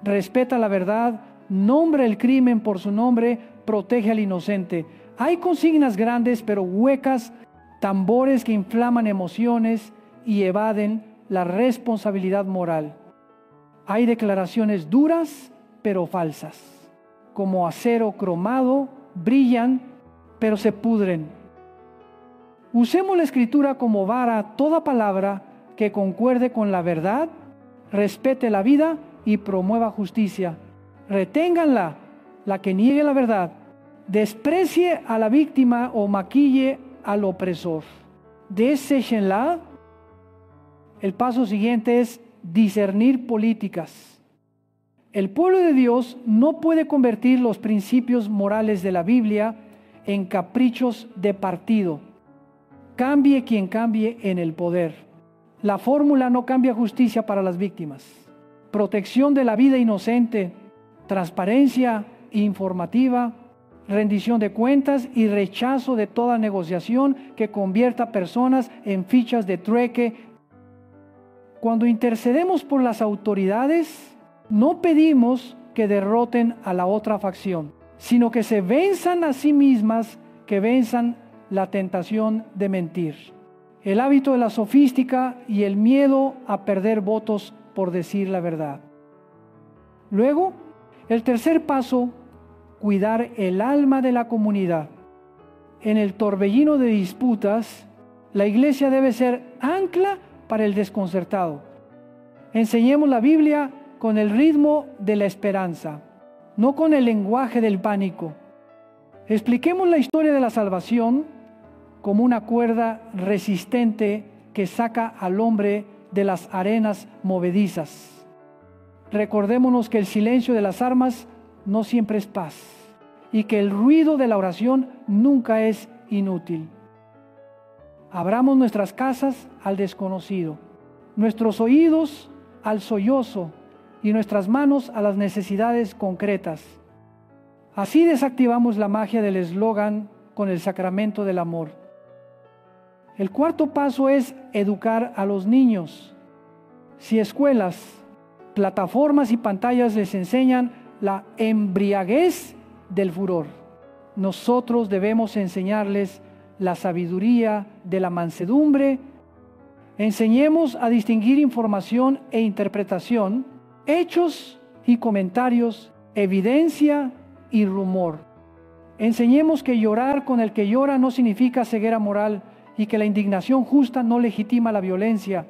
Respeta la verdad, nombra el crimen por su nombre, protege al inocente. Hay consignas grandes pero huecas, tambores que inflaman emociones y evaden la responsabilidad moral. Hay declaraciones duras pero falsas, como acero cromado, brillan pero se pudren. Usemos la Escritura como vara toda palabra que concuerde con la verdad, respete la vida y promueva justicia. Reténganla, la que niegue la verdad, desprecie a la víctima o maquille al opresor. Deséchenla. El paso siguiente es discernir políticas. El pueblo de Dios no puede convertir los principios morales de la Biblia en caprichos de partido. Cambie quien cambie en el poder. La fórmula no cambia justicia para las víctimas. Protección de la vida inocente, transparencia informativa, rendición de cuentas y rechazo de toda negociación que convierta personas en fichas de trueque. Cuando intercedemos por las autoridades, no pedimos que derroten a la otra facción, sino que se venzan a sí mismas, que venzan la tentación de mentir, el hábito de la sofística y el miedo a perder votos por decir la verdad. Luego, el tercer paso, cuidar el alma de la comunidad. En el torbellino de disputas, la iglesia debe ser ancla para el desconcertado. Enseñemos la Biblia con el ritmo de la esperanza, no con el lenguaje del pánico. Expliquemos la historia de la salvación como una cuerda resistente que saca al hombre de las arenas movedizas. Recordémonos que el silencio de las armas no siempre es paz y que el ruido de la oración nunca es inútil. Abramos nuestras casas al desconocido, nuestros oídos al sollozo y nuestras manos a las necesidades concretas. Así desactivamos la magia del eslogan con el sacramento del amor. El cuarto paso es educar a los niños. Si escuelas, plataformas y pantallas les enseñan la embriaguez del furor, nosotros debemos enseñarles la sabiduría de la mansedumbre. Enseñemos a distinguir información e interpretación, hechos y comentarios, evidencia y rumor. Enseñemos que llorar con el que llora no significa ceguera moral y que la indignación justa no legitima la violencia.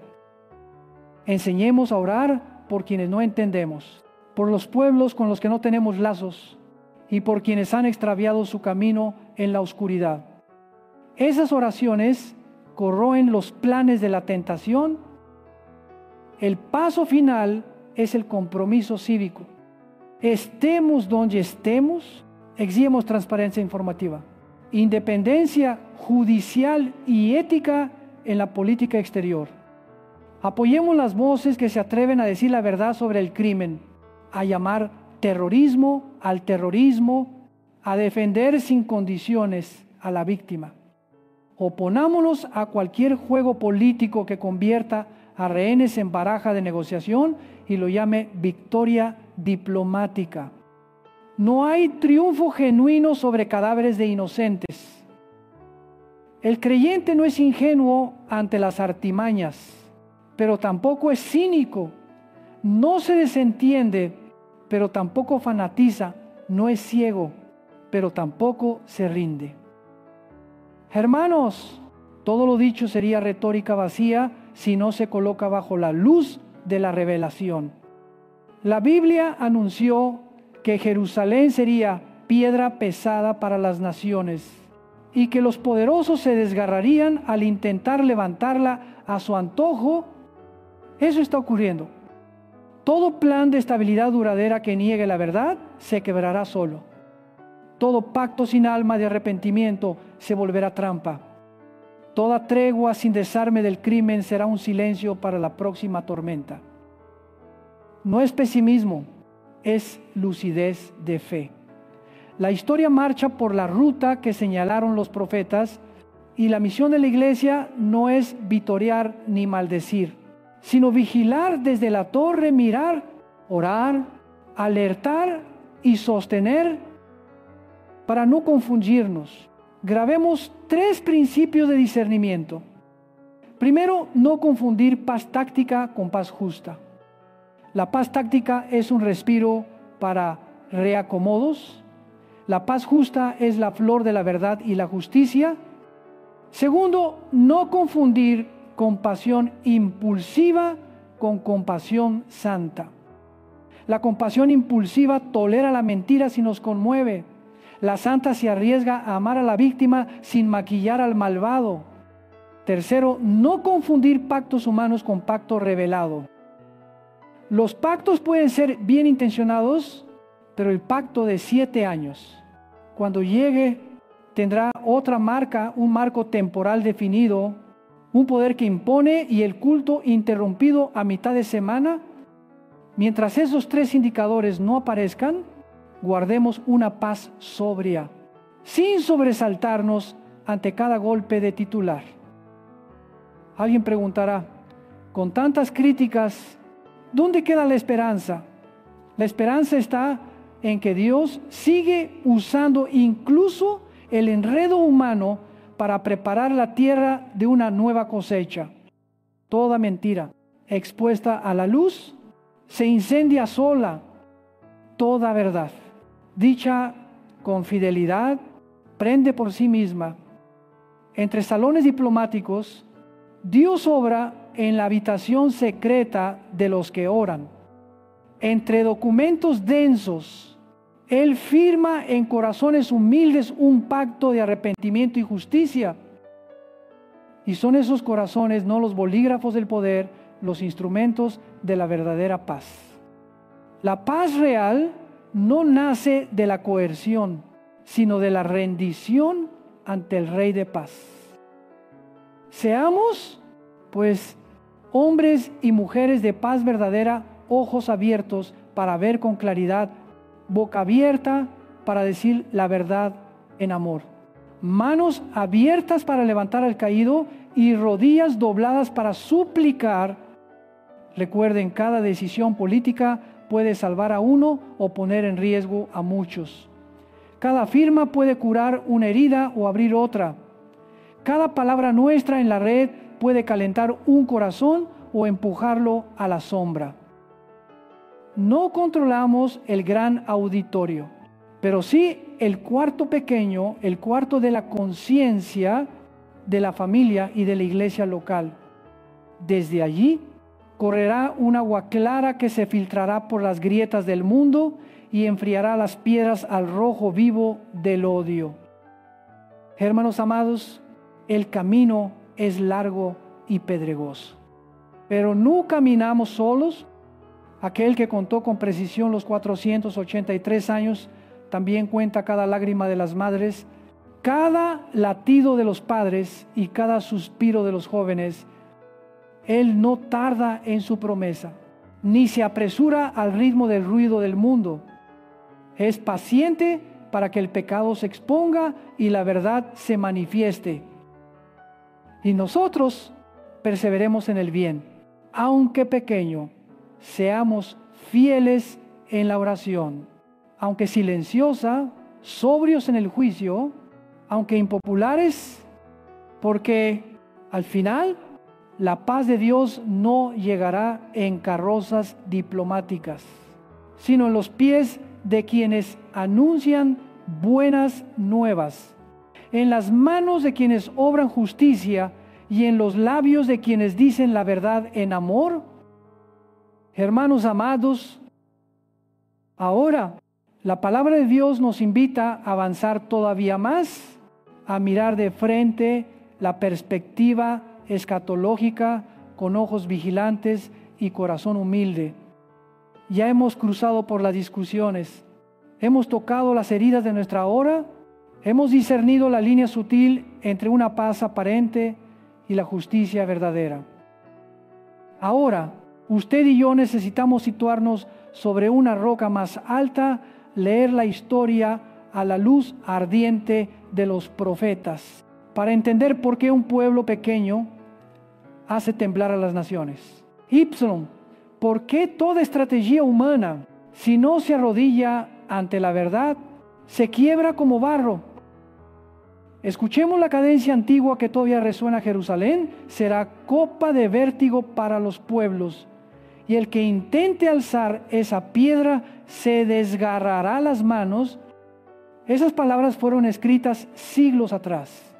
Enseñemos a orar por quienes no entendemos, por los pueblos con los que no tenemos lazos y por quienes han extraviado su camino en la oscuridad. Esas oraciones corroen los planes de la tentación. El paso final es el compromiso cívico. Estemos donde estemos, exigimos transparencia informativa, independencia judicial y ética en la política exterior. Apoyemos las voces que se atreven a decir la verdad sobre el crimen, a llamar terrorismo al terrorismo, a defender sin condiciones a la víctima. Oponámonos a cualquier juego político que convierta a rehenes en baraja de negociación y lo llame victoria diplomática. No hay triunfo genuino sobre cadáveres de inocentes. El creyente no es ingenuo ante las artimañas, pero tampoco es cínico. No se desentiende, pero tampoco fanatiza. No es ciego, pero tampoco se rinde. Hermanos, todo lo dicho sería retórica vacía si no se coloca bajo la luz de la revelación. La Biblia anunció que Jerusalén sería piedra pesada para las naciones y que los poderosos se desgarrarían al intentar levantarla a su antojo. Eso está ocurriendo. Todo plan de estabilidad duradera que niegue la verdad se quebrará solo. Todo pacto sin alma de arrepentimiento se volverá trampa. Toda tregua sin desarme del crimen será un silencio para la próxima tormenta. No es pesimismo, es lucidez de fe. La historia marcha por la ruta que señalaron los profetas y la misión de la iglesia no es vitorear ni maldecir, sino vigilar desde la torre, mirar, orar, alertar y sostener para no confundirnos. Grabemos 3 principios de discernimiento. Primero, no confundir paz táctica con paz justa. La paz táctica es un respiro para reacomodos. La paz justa es la flor de la verdad y la justicia. Segundo, no confundir compasión impulsiva con compasión santa. La compasión impulsiva tolera la mentira si nos conmueve. La santa se arriesga a amar a la víctima sin maquillar al malvado. Tercero, no confundir pactos humanos con pacto revelado. Los pactos pueden ser bien intencionados, pero el pacto de 7 años, cuando llegue, tendrá otra marca, un marco temporal definido, un poder que impone y el culto interrumpido a mitad de semana. Mientras esos 3 indicadores no aparezcan, guardemos una paz sobria, sin sobresaltarnos ante cada golpe de titular. Alguien preguntará, con tantas críticas, ¿dónde queda la esperanza? La esperanza está en que Dios sigue usando incluso el enredo humano para preparar la tierra de una nueva cosecha. Toda mentira expuesta a la luz se incendia sola. Toda verdad, dicha con fidelidad, prende por sí misma. Entre salones diplomáticos, Dios obra en la habitación secreta de los que oran. Entre documentos densos, Él firma en corazones humildes un pacto de arrepentimiento y justicia. Y son esos corazones, no los bolígrafos del poder, los instrumentos de la verdadera paz. La paz real no nace de la coerción, sino de la rendición ante el Rey de paz. Seamos, pues, hombres y mujeres de paz verdadera, ojos abiertos para ver con claridad, boca abierta para decir la verdad en amor, manos abiertas para levantar al caído y rodillas dobladas para suplicar. Recuerden, cada decisión política puede salvar a uno o poner en riesgo a muchos. Cada firma puede curar una herida o abrir otra. Cada palabra nuestra en la red puede calentar un corazón o empujarlo a la sombra. No controlamos el gran auditorio, pero sí el cuarto pequeño, el cuarto de la conciencia de la familia y de la iglesia local. Desde allí correrá un agua clara que se filtrará por las grietas del mundo y enfriará las piedras al rojo vivo del odio. Hermanos amados, el camino es largo y pedregoso, pero no caminamos solos. Aquel que contó con precisión los 483 años también cuenta cada lágrima de las madres, cada latido de los padres y cada suspiro de los jóvenes. Él no tarda en su promesa, ni se apresura al ritmo del ruido del mundo. Es paciente para que el pecado se exponga y la verdad se manifieste. Y nosotros perseveremos en el bien, aunque pequeño, seamos fieles en la oración, aunque silenciosa, sobrios en el juicio, aunque impopulares, porque al final la paz de Dios no llegará en carrozas diplomáticas, sino en los pies de quienes anuncian buenas nuevas, en las manos de quienes obran justicia y en los labios de quienes dicen la verdad en amor. Hermanos amados, ahora la palabra de Dios nos invita a avanzar todavía más, a mirar de frente la perspectiva escatológica con ojos vigilantes y corazón humilde. Ya hemos cruzado por las discusiones, hemos tocado las heridas de nuestra hora, hemos discernido la línea sutil entre una paz aparente y la justicia verdadera. Ahora, usted y yo necesitamos situarnos sobre una roca más alta, leer la historia a la luz ardiente de los profetas, para entender por qué un pueblo pequeño hace temblar a las naciones. Ipsilon, ¿por qué toda estrategia humana, si no se arrodilla ante la verdad, se quiebra como barro? Escuchemos la cadencia antigua que todavía resuena en Jerusalén: será copa de vértigo para los pueblos, y el que intente alzar esa piedra se desgarrará las manos. Esas palabras fueron escritas siglos atrás,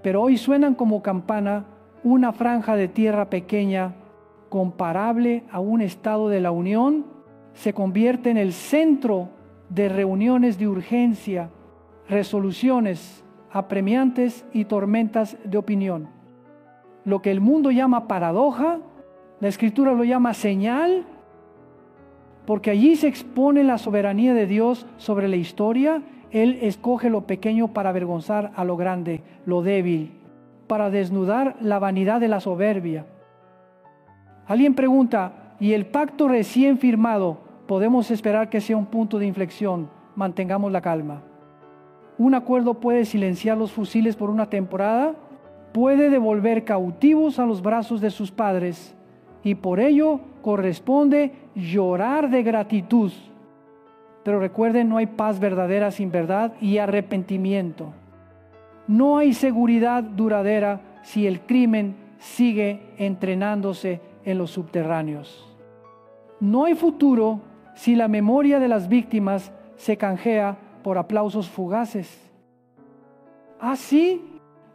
pero hoy suenan como campana. Una franja de tierra pequeña, comparable a un estado de la Unión, se convierte en el centro de reuniones de urgencia, resoluciones apremiantes y tormentas de opinión. Lo que el mundo llama paradoja, la Escritura lo llama señal, porque allí se expone la soberanía de Dios sobre la historia. Él escoge lo pequeño para avergonzar a lo grande, lo débil, para desnudar la vanidad de la soberbia. Alguien pregunta, ¿y el pacto recién firmado podemos esperar que sea un punto de inflexión? Mantengamos la calma. Un acuerdo puede silenciar los fusiles por una temporada, puede devolver cautivos a los brazos de sus padres, y por ello corresponde llorar de gratitud. Pero recuerden, no hay paz verdadera sin verdad y arrepentimiento. No hay seguridad duradera si el crimen sigue entrenándose en los subterráneos. No hay futuro si la memoria de las víctimas se canjea por aplausos fugaces. Así,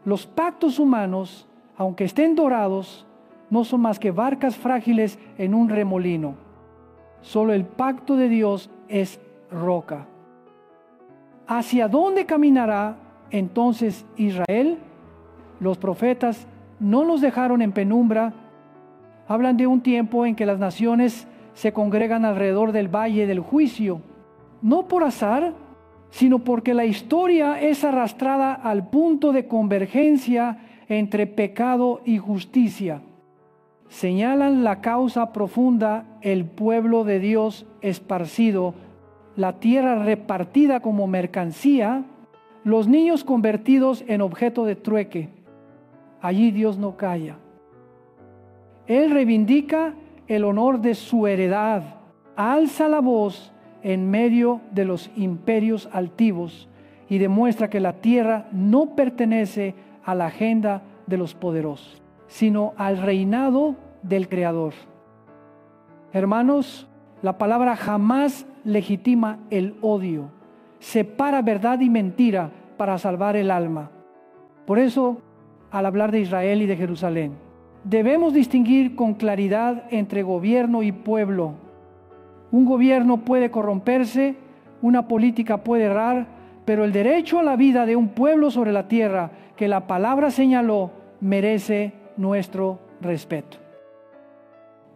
los pactos humanos, aunque estén dorados, no son más que barcas frágiles en un remolino. Solo el pacto de Dios es roca. ¿Hacia dónde caminará entonces Israel? Los profetas no los dejaron en penumbra. Hablan de un tiempo en que las naciones se congregan alrededor del valle del juicio, no por azar, sino porque la historia es arrastrada al punto de convergencia entre pecado y justicia. Señalan la causa profunda: el pueblo de Dios esparcido, la tierra repartida como mercancía, los niños convertidos en objeto de trueque. Allí Dios no calla. Él reivindica el honor de su heredad, alza la voz en medio de los imperios altivos y demuestra que la tierra no pertenece a la agenda de los poderosos, sino al reinado del Creador. Hermanos, la palabra jamás legitima el odio, separa verdad y mentira para salvar el alma. Por eso, al hablar de Israel y de Jerusalén, debemos distinguir con claridad entre gobierno y pueblo. Un gobierno puede corromperse, una política puede errar, pero el derecho a la vida de un pueblo sobre la tierra que la palabra señaló merece nuestro respeto.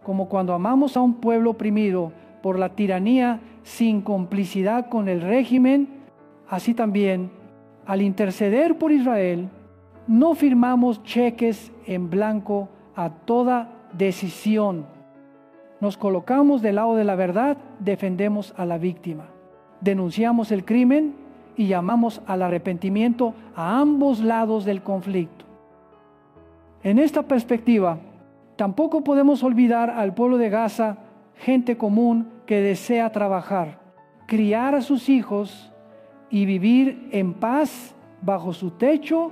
Como cuando amamos a un pueblo oprimido por la tiranía sin complicidad con el régimen, así también, al interceder por Israel, no firmamos cheques en blanco a toda decisión. Nos colocamos del lado de la verdad, defendemos a la víctima, denunciamos el crimen y llamamos al arrepentimiento a ambos lados del conflicto. En esta perspectiva, tampoco podemos olvidar al pueblo de Gaza, gente común que desea trabajar, criar a sus hijos y vivir en paz bajo su techo.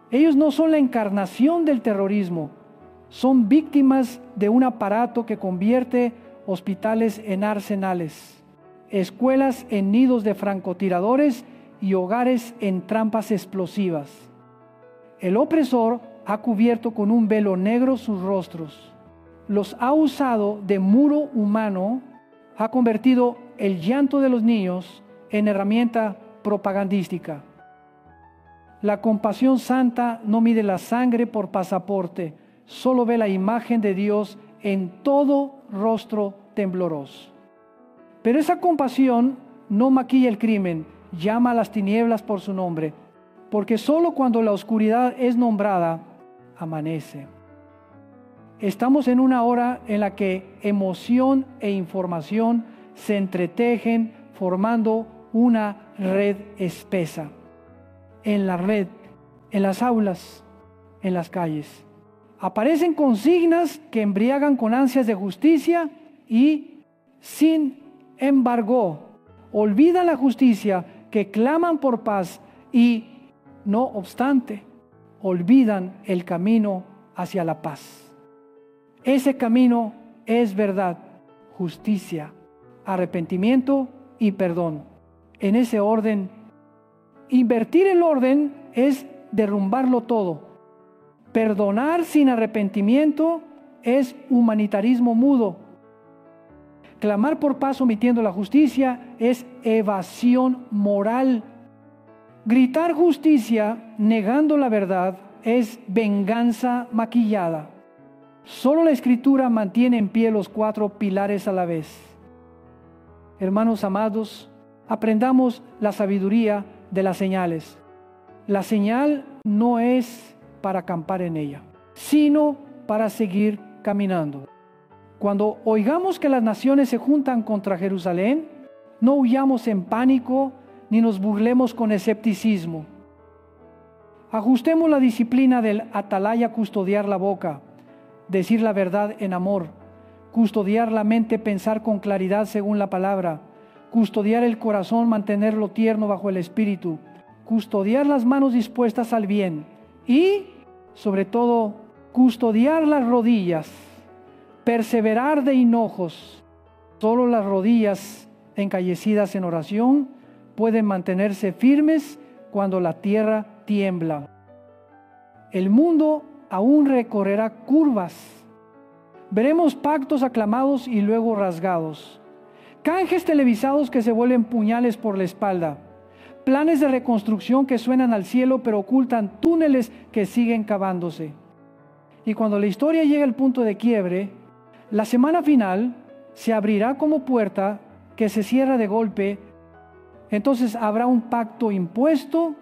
Ellos no son la encarnación del terrorismo, son víctimas de un aparato que convierte hospitales en arsenales, escuelas en nidos de francotiradores y hogares en trampas explosivas. El opresor ha cubierto con un velo negro sus rostros, los ha usado de muro humano, ha convertido el llanto de los niños en herramienta propagandística. La compasión santa no mide la sangre por pasaporte, solo ve la imagen de Dios en todo rostro tembloroso. Pero esa compasión no maquilla el crimen, llama a las tinieblas por su nombre, porque solo cuando la oscuridad es nombrada, amanece. Estamos en una hora en la que emoción e información se entretejen formando una red espesa. En la red, en las aulas, en las calles. Aparecen consignas que embriagan con ansias de justicia y, sin embargo, olvidan la justicia, que claman por paz y, no obstante, olvidan el camino hacia la paz. Ese camino es verdad, justicia, arrepentimiento y perdón. En ese orden, invertir el orden es derrumbarlo todo. Perdonar sin arrepentimiento es humanitarismo mudo. Clamar por paz omitiendo la justicia es evasión moral. Gritar justicia negando la verdad es venganza maquillada. Solo la Escritura mantiene en pie los 4 pilares a la vez. Hermanos amados, aprendamos la sabiduría de las señales. La señal no es para acampar en ella, sino para seguir caminando. Cuando oigamos que las naciones se juntan contra Jerusalén, no huyamos en pánico ni nos burlemos con escepticismo. Ajustemos la disciplina del atalaya, custodiar la boca, decir la verdad en amor, custodiar la mente, pensar con claridad según la palabra, custodiar el corazón, mantenerlo tierno bajo el espíritu, custodiar las manos dispuestas al bien y, sobre todo, custodiar las rodillas, perseverar de hinojos. Solo las rodillas encallecidas en oración pueden mantenerse firmes cuando la tierra tiembla. El mundo aún recorrerá curvas. Veremos pactos aclamados y luego rasgados. Canjes televisados que se vuelven puñales por la espalda. Planes de reconstrucción que suenan al cielo pero ocultan túneles que siguen cavándose. Y cuando la historia llegue al punto de quiebre, la semana final se abrirá como puerta que se cierra de golpe. Entonces habrá un pacto impuesto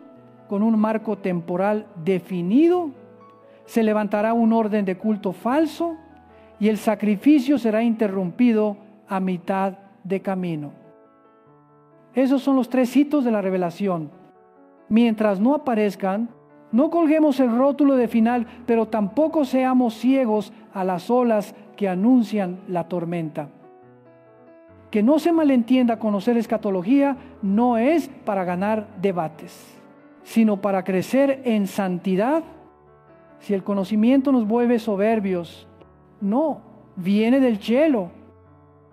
con un marco temporal definido. Se levantará un orden de culto falso y el sacrificio será interrumpido a mitad de camino. Esos son los 3 hitos de la revelación. Mientras no aparezcan, no colguemos el rótulo de final, pero tampoco seamos ciegos a las olas que anuncian la tormenta. Que no se malentienda, conocer escatología no es para ganar debates, sino para crecer en santidad. Si el conocimiento nos vuelve soberbios, no, viene del cielo.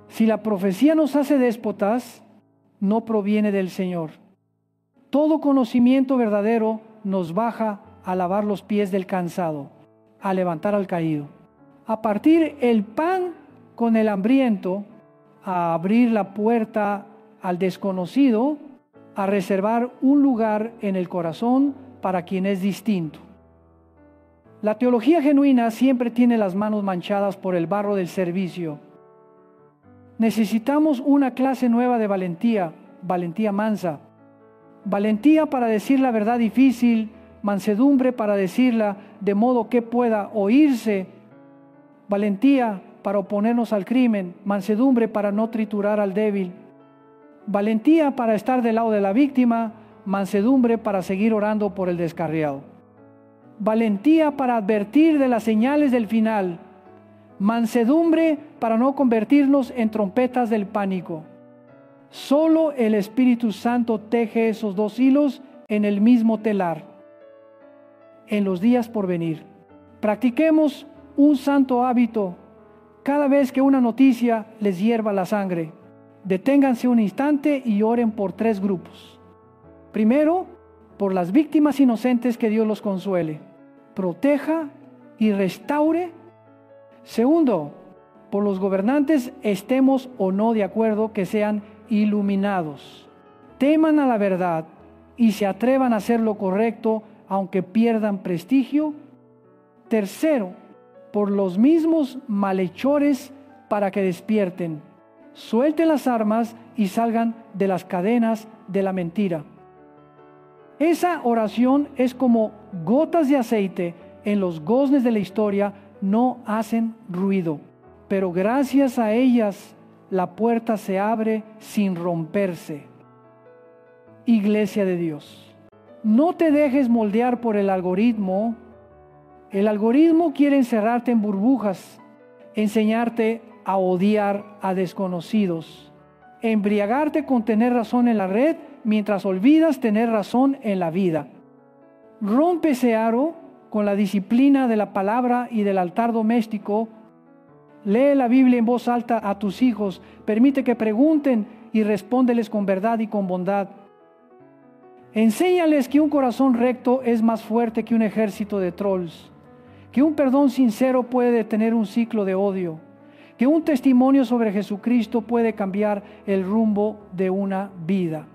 Si la profecía nos hace déspotas, no proviene del Señor. Todo conocimiento verdadero nos baja a lavar los pies del cansado, a levantar al caído, a partir el pan con el hambriento, a abrir la puerta al desconocido, a reservar un lugar en el corazón para quien es distinto. La teología genuina siempre tiene las manos manchadas por el barro del servicio. Necesitamos una clase nueva de valentía, valentía mansa, valentía para decir la verdad difícil, mansedumbre para decirla de modo que pueda oírse, valentía para oponernos al crimen, mansedumbre para no triturar al débil, valentía para estar del lado de la víctima, mansedumbre para seguir orando por el descarriado. valentía para advertir de las señales del final, mansedumbre para no convertirnos en trompetas del pánico. Solo el Espíritu Santo teje esos dos hilos en el mismo telar. En los días por venir, practiquemos un santo hábito. Cada vez que una noticia les hierva la sangre, deténganse un instante y oren por 3 grupos. Primero, por las víctimas inocentes, que Dios los consuele, proteja y restaure. Segundo, por los gobernantes, estemos o no de acuerdo, que sean iluminados, teman a la verdad y se atrevan a hacer lo correcto aunque pierdan prestigio. Tercero, por los mismos malhechores, para que despierten, suelten las armas y salgan de las cadenas de la mentira. Esa oración es como gotas de aceite en los goznes de la historia. No hacen ruido, pero gracias a ellas la puerta se abre sin romperse. Iglesia de Dios, no te dejes moldear por el algoritmo. El algoritmo quiere encerrarte en burbujas, enseñarte a odiar a desconocidos, embriagarte con tener razón en la red mientras olvidas tener razón en la vida. Rompe ese aro con la disciplina de la palabra y del altar doméstico. Lee la Biblia en voz alta a tus hijos, permite que pregunten y respóndeles con verdad y con bondad. Enséñales que un corazón recto es más fuerte que un ejército de trolls, que un perdón sincero puede detener un ciclo de odio, que un testimonio sobre Jesucristo puede cambiar el rumbo de una vida.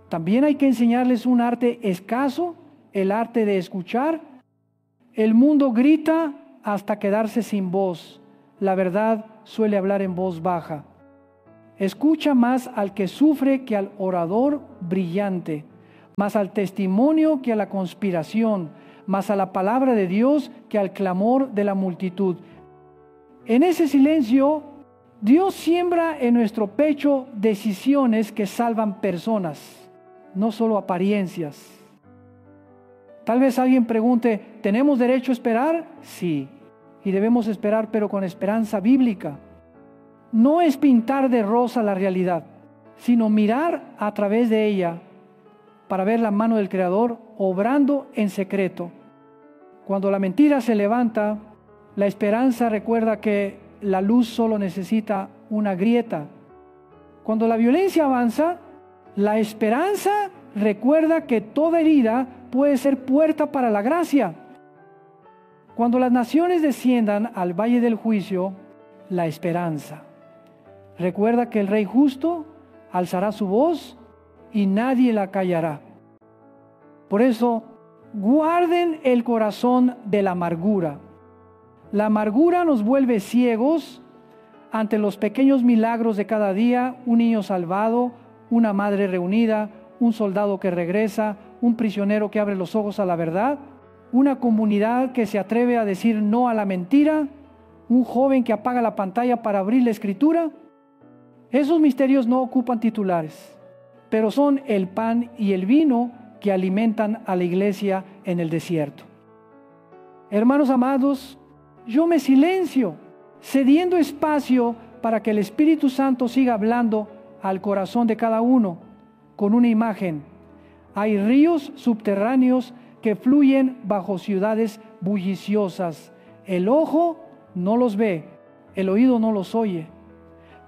También hay que enseñarles un arte escaso, el arte de escuchar. El mundo grita hasta quedarse sin voz. La verdad suele hablar en voz baja. Escucha más al que sufre que al orador brillante, más al testimonio que a la conspiración, más a la palabra de Dios que al clamor de la multitud. En ese silencio, Dios siembra en nuestro pecho decisiones que salvan personas, no solo apariencias. Tal vez alguien pregunte, ¿tenemos derecho a esperar? Sí, y debemos esperar, pero con esperanza bíblica. No es pintar de rosa la realidad, sino mirar a través de ella para ver la mano del Creador obrando en secreto. Cuando la mentira se levanta, la esperanza recuerda que la luz solo necesita una grieta. Cuando la violencia avanza, la esperanza recuerda que toda herida puede ser puerta para la gracia. Cuando las naciones desciendan al valle del juicio, la esperanza recuerda que el Rey justo alzará su voz y nadie la callará. Por eso, guarden el corazón de la amargura. La amargura nos vuelve ciegos ante los pequeños milagros de cada día: un niño salvado, una madre reunida, un soldado que regresa, un prisionero que abre los ojos a la verdad, una comunidad que se atreve a decir no a la mentira, un joven que apaga la pantalla para abrir la escritura. Esos misterios no ocupan titulares, pero son el pan y el vino que alimentan a la iglesia en el desierto. Hermanos amados, yo me silencio, cediendo espacio para que el Espíritu Santo siga hablando al corazón de cada uno con una imagen. Hay ríos subterráneos que fluyen bajo ciudades bulliciosas. El ojo no los ve, el oído no los oye.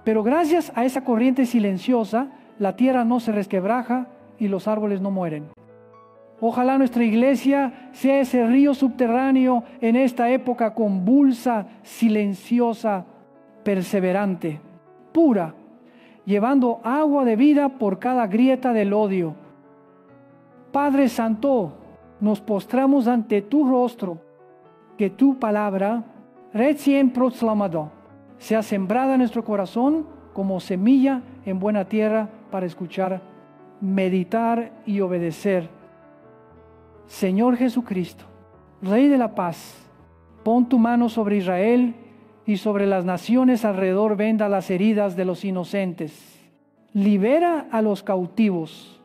Pero gracias a esa corriente silenciosa, la tierra no se resquebraja y los árboles no mueren. Ojalá nuestra iglesia sea ese río subterráneo en esta época convulsa, silenciosa, perseverante, pura, llevando agua de vida por cada grieta del odio. Padre Santo, nos postramos ante tu rostro, que tu palabra, recién proclamada, sea sembrada en nuestro corazón como semilla en buena tierra para escuchar, meditar y obedecer. Señor Jesucristo, Rey de la paz, pon tu mano sobre Israel y sobre las naciones alrededor, venda las heridas de los inocentes. Libera a los cautivos,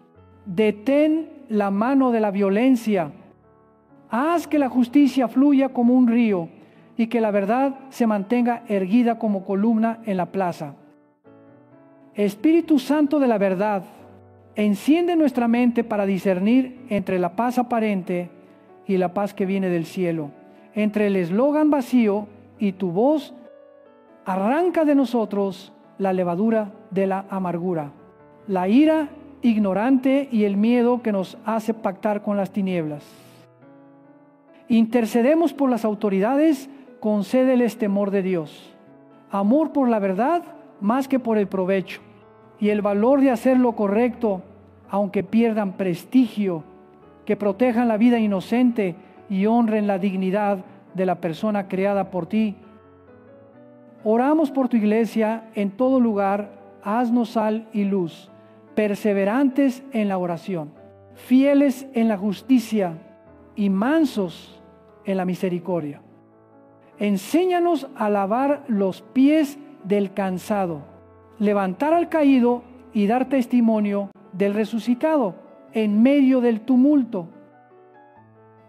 detén la mano de la violencia, Haz que la justicia fluya como un río y que la verdad se mantenga erguida como columna en la plaza. Espíritu Santo de la verdad, enciende nuestra mente para discernir entre la paz aparente y la paz que viene del cielo, entre el eslogan vacío y tu voz. Arranca de nosotros la levadura de la amargura, la ira ignorante y el miedo que nos hace pactar con las tinieblas. Intercedemos por las autoridades, concédeles temor de Dios, amor por la verdad más que por el provecho, y el valor de hacer lo correcto, aunque pierdan prestigio, que protejan la vida inocente y honren la dignidad de la persona creada por ti. Oramos por tu iglesia en todo lugar, haznos sal y luz, perseverantes en la oración, fieles en la justicia y mansos en la misericordia. Enséñanos a lavar los pies del cansado, levantar al caído y dar testimonio del resucitado en medio del tumulto.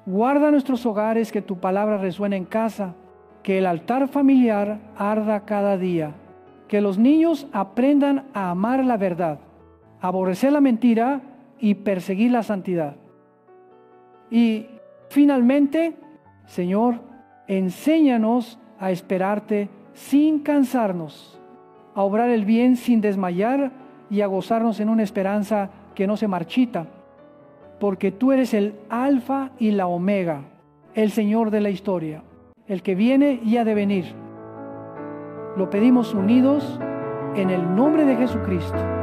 Guarda nuestros hogares, que tu palabra resuene en casa, que el altar familiar arda cada día, que los niños aprendan a amar la verdad, aborrecer la mentira y perseguir la santidad. Y finalmente, Señor, enséñanos a esperarte sin cansarnos, a obrar el bien sin desmayar y a gozarnos en una esperanza que no se marchita, porque tú eres el Alfa y la Omega, el Señor de la historia, el que viene y ha de venir. Lo pedimos unidos en el nombre de Jesucristo.